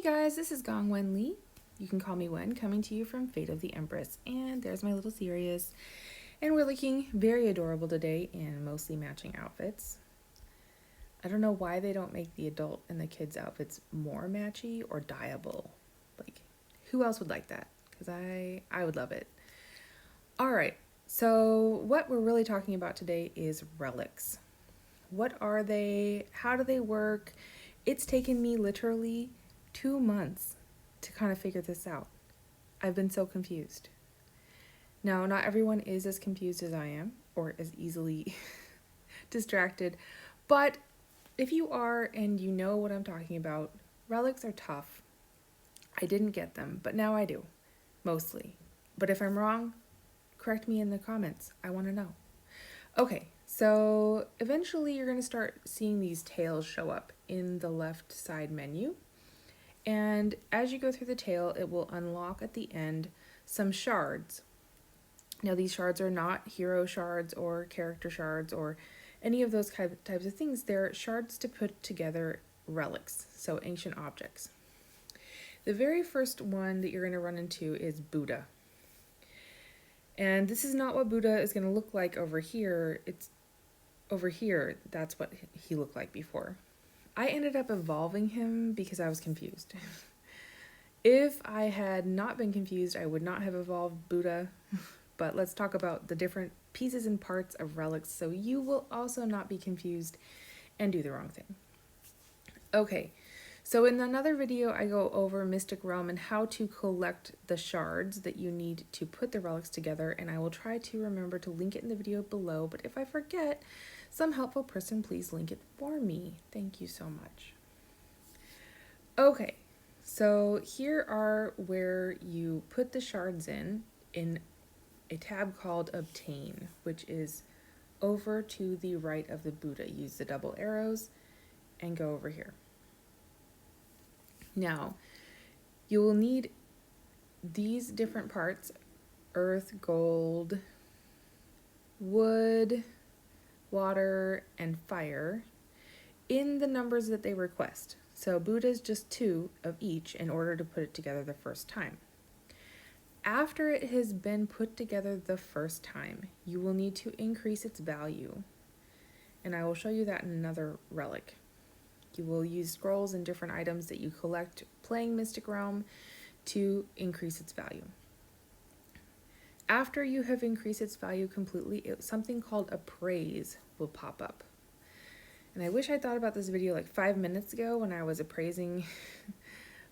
Hey guys, this is Gong Wen Lee. You can call me Wen, coming to you from Fate of the Empress. And there's my little Sirius. And we're looking very adorable today in mostly matching outfits. I don't know why they don't make the adult and the kids' outfits more matchy or dyeable. Like, who else would like that? Because I would love it. Alright, so what we're really talking about today is relics. What are they? How do they work? It's taken me literally 2 months to kind of figure this out. I've been so confused. Now, not everyone is as confused as I am or as easily distracted, but if you are and you know what I'm talking about, relics are tough. I didn't get them, but now I do, mostly. But if I'm wrong, correct me in the comments. I want to know. Okay, so eventually you're going to start seeing these tails show up in the left side menu. And as you go through the tail, it will unlock at the end some shards. Now, these shards are not hero shards or character shards or any of those types of things. They're shards to put together relics, so ancient objects. The very first one that you're going to run into is Buddha. And this is not what Buddha is going to look like over here. It's over here. That's what he looked like before. I ended up evolving him because I was confused. If I had not been confused, I would not have evolved Buddha. But let's talk about the different pieces and parts of relics so you will also not be confused and do the wrong thing. Okay, so in another video, I go over Mystic Realm and how to collect the shards that you need to put the relics together, and I will try to remember to link it in the video below, but if I forget, some helpful person please link it for me. Thank you so much. Okay, so here are where you put the shards in a tab called Obtain, which is over to the right of the Buddha. Use the double arrows and go over here. Now, you will need these different parts: earth, gold, wood, water, and fire in the numbers that they request. So Buddha's just 2 of each in order to put it together the first time. After it has been put together the first time, you will need to increase its value. And I will show you that in another relic. You will use scrolls and different items that you collect playing Mystic Realm to increase its value. After you have increased its value completely, something called Appraise will pop up. And I wish I thought about this video like 5 minutes ago when I was appraising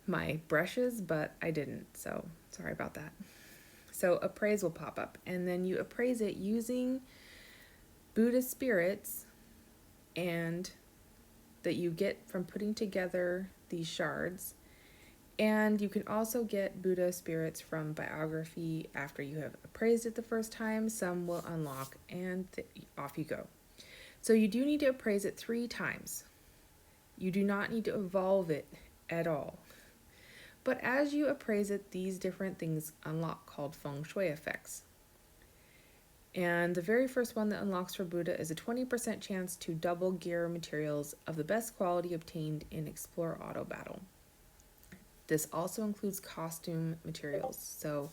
my brushes, but I didn't, so sorry about that. So Appraise will pop up, and then you appraise it using Buddha spirits and that you get from putting together these shards. And you can also get Buddha spirits from biography after you have appraised it the first time. Some will unlock, and off you go. So you do need to appraise it 3 times. You do not need to evolve it at all. But as you appraise it, these different things unlock, called feng shui effects. And the very first one that unlocks for Buddha is a 20% chance to double gear materials of the best quality obtained in Explore Auto Battle. This also includes costume materials, so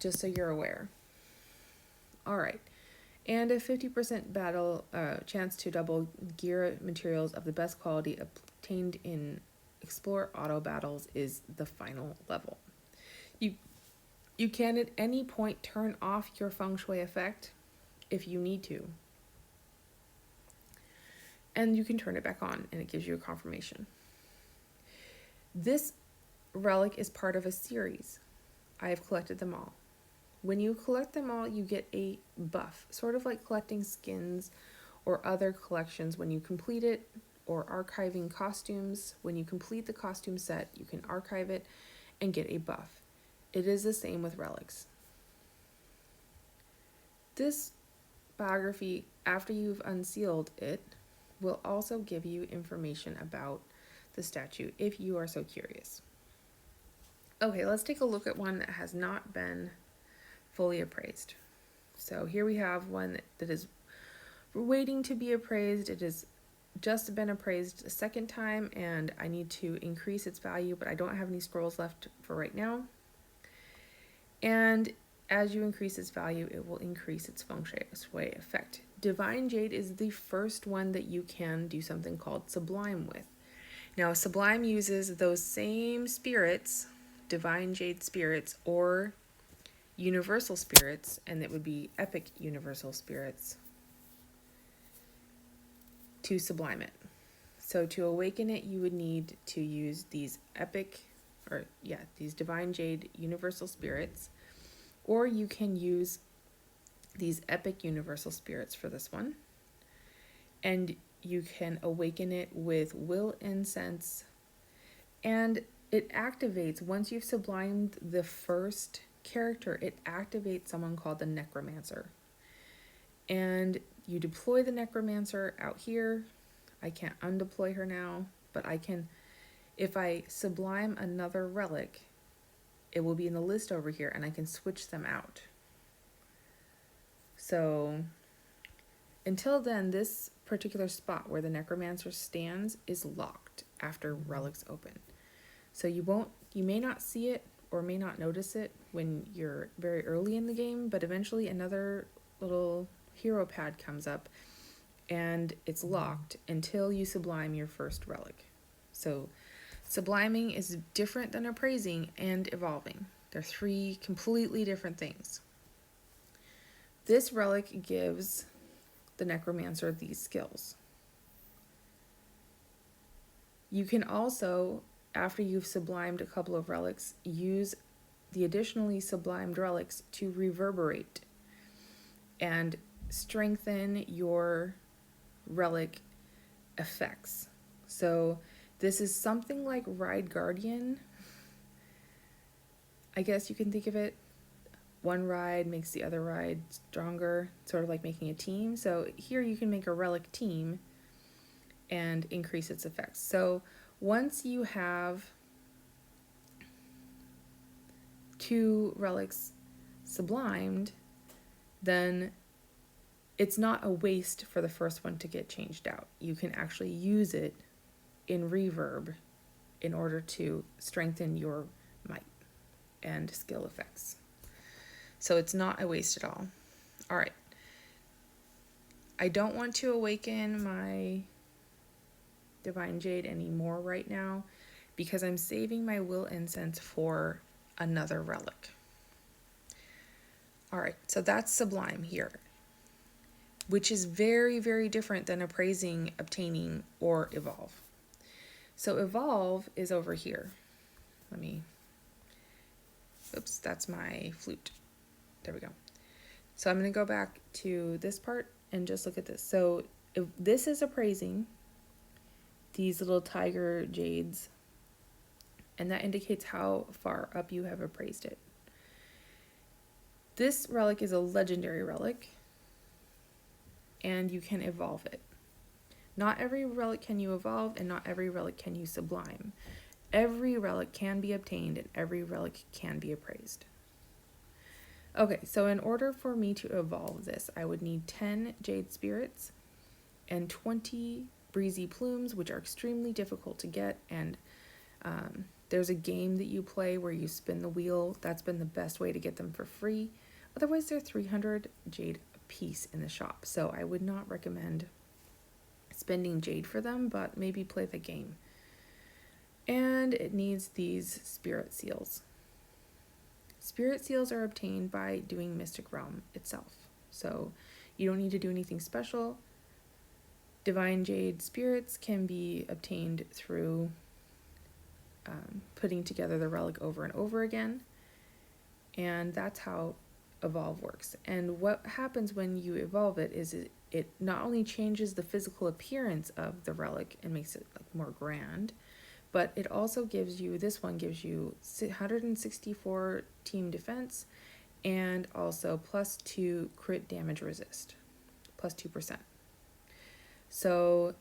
just so you're aware. All right, and a 50% battle chance to double gear materials of the best quality obtained in Explore Auto Battles is the final level. You can at any point turn off your feng shui effect if you need to. And you can turn it back on and it gives you a confirmation. This relic is part of a series. I have collected them all. When you collect them all, you get a buff, sort of like collecting skins or other collections when you complete it, or archiving costumes. When you complete the costume set, you can archive it and get a buff. It is the same with relics. This biography, after you've unsealed it, will also give you information about the statue if you are so curious. Okay, let's take a look at one that has not been fully appraised. So here we have one that is waiting to be appraised. It is just been appraised a second time, and I need to increase its value, but I don't have any scrolls left for right now. And as you increase its value, it will increase its feng shui effect. Divine Jade is the first one that you can do something called Sublime with. Now, Sublime uses those same spirits, Divine Jade spirits, or Universal spirits, and it would be Epic Universal spirits, to sublime it. So to awaken it, you would need to use these these Divine Jade Universal spirits, or you can use these Epic Universal spirits for this one. And you can awaken it with Will Incense, and it activates, once you've sublimed the first character, it activates someone called the Necromancer. And you deploy the Necromancer out here. I can't undeploy her now, but I can, if I sublime another relic, it will be in the list over here, and I can switch them out. So until then, this particular spot where the Necromancer stands is locked after Relics open. So you may not see it or may not notice it when you're very early in the game, but eventually another little hero pad comes up and it's locked until you sublime your first relic. So subliming is different than appraising and evolving. They're three completely different things. This relic gives the Necromancer these skills. You can also, after you've sublimed a couple of relics, use the additionally sublimed relics to reverberate and strengthen your relic effects. So this is something like Ride Guardian. I guess you can think of it. One ride makes the other ride stronger, sort of like making a team. So here you can make a relic team and increase its effects. So once you have 2 relics sublimed, then it's not a waste for the first one to get changed out. You can actually use it in reverb in order to strengthen your might and skill effects. So it's not a waste at all. All right. I don't want to awaken my Divine Jade anymore right now because I'm saving my Will Incense for another relic. All right, so that's Sublime here, which is very, very different than Appraising, Obtaining, or Evolve. So Evolve is over here. Oops, that's my flute. There we go. So I'm going to go back to this part and just look at this. So if this is Appraising, these little tiger jades, and that indicates how far up you have appraised it. This relic is a legendary relic, and you can evolve it. Not every relic can you evolve, and not every relic can you sublime. Every relic can be obtained, and every relic can be appraised. Okay, so in order for me to evolve this, I would need 10 jade spirits and 20 breezy plumes, which are extremely difficult to get, and there's a game that you play where you spin the wheel. That's been the best way to get them for free. Otherwise, they're 300 jade a piece in the shop, so I would not recommend spending jade for them, but maybe play the game. And it needs these spirit seals. Spirit seals are obtained by doing Mystic Realm itself, so you don't need to do anything special. Divine Jade spirits can be obtained through putting together the relic over and over again, and that's how Evolve works. And what happens when you evolve it is it not only changes the physical appearance of the relic and makes it like more grand, but it also gives you, this one gives you 164 team defense and also +2 crit damage resist, +2%. So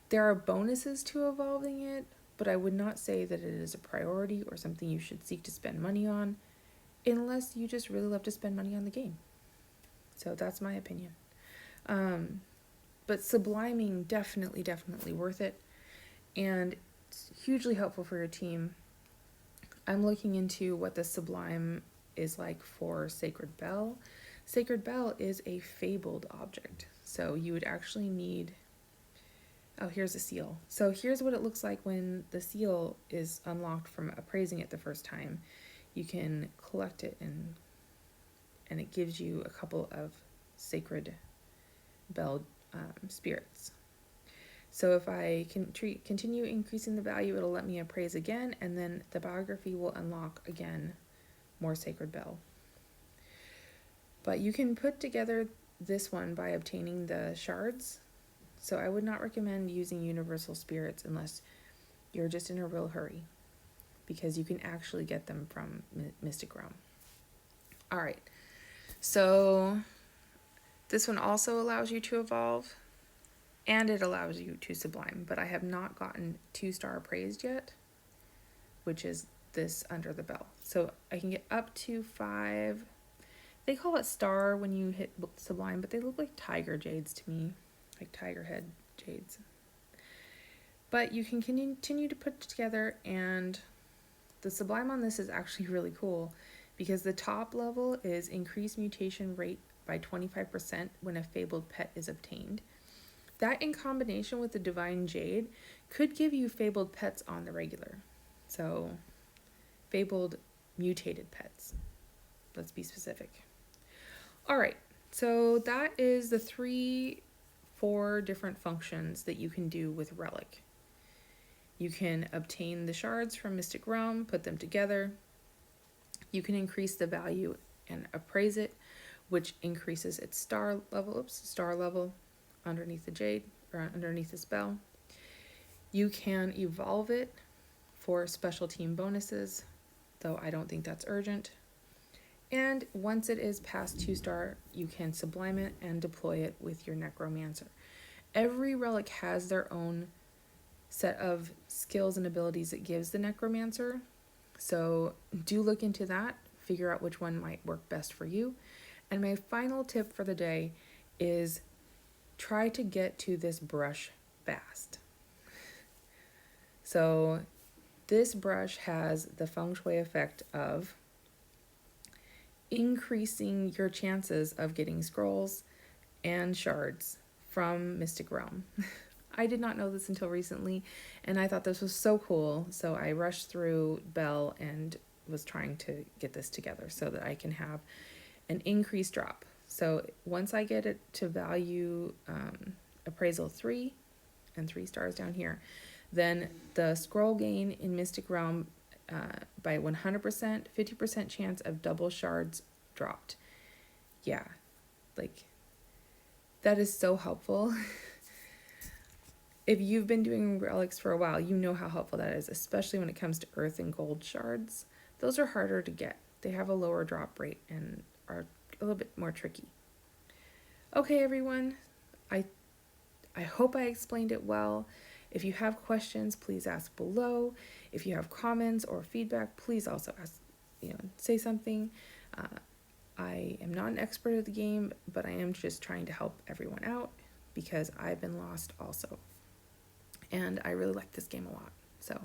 there are bonuses to evolving it, but I would not say that it is a priority or something you should seek to spend money on unless you just really love to spend money on the game. So that's my opinion. but subliming, definitely worth it. And it's hugely helpful for your team. I'm looking into what the Sublime is like for Sacred Bell. Sacred Bell is a fabled object. So you would actually need, oh, here's a seal. So here's what it looks like when the seal is unlocked from appraising it the first time. You can collect it and it gives you a couple of Sacred Bell spirits. So if I continue increasing the value, it'll let me appraise again, and then the biography will unlock again more Sacred Bell. But you can put together this one by obtaining the shards. So I would not recommend using universal spirits unless you're just in a real hurry, because you can actually get them from Mystic Realm. All right, so this one also allows you to evolve, and it allows you to sublime, but I have not gotten 2-star appraised yet, which is this under the bell. So I can get up to 5. They call it star when you hit sublime, but they look like tiger jades to me, like tiger head jades. But you can continue to put together, and the sublime on this is actually really cool because the top level is increased mutation rate by 25% when a fabled pet is obtained. That in combination with the divine jade could give you fabled pets on the regular. So fabled mutated pets. Let's be specific. All right, so that is the 4 different functions that you can do with Relic. You can obtain the shards from Mystic Realm, put them together. You can increase the value and appraise it, which increases its star level underneath the jade or underneath the spell. You can evolve it for special team bonuses, though I don't think that's urgent. And once it is past 2-star, you can sublime it and deploy it with your necromancer. Every relic has their own set of skills and abilities it gives the necromancer, so do look into that, figure out which one might work best for you. And my final tip for the day is try to get to this brush fast. So this brush has the feng shui effect of increasing your chances of getting scrolls and shards from Mystic Realm. I did not know this until recently, and I thought this was so cool, so I rushed through Bell and was trying to get this together so that I can have an increased drop. So once I get it to value appraisal 3 and 3 stars down here, then the scroll gain in Mystic Realm by 100%, 50% chance of double shards dropped. Yeah, like that is so helpful. If you've been doing relics for a while, you know how helpful that is, especially when it comes to earth and gold shards. Those are harder to get. They have a lower drop rate and are a little bit more tricky. Okay, everyone, I hope I explained it well. If you have questions, please ask below. If you have comments or feedback, please also ask, say something. I am not an expert at the game, but I am just trying to help everyone out because I've been lost also. And I really like this game a lot. So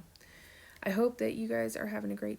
I hope that you guys are having a great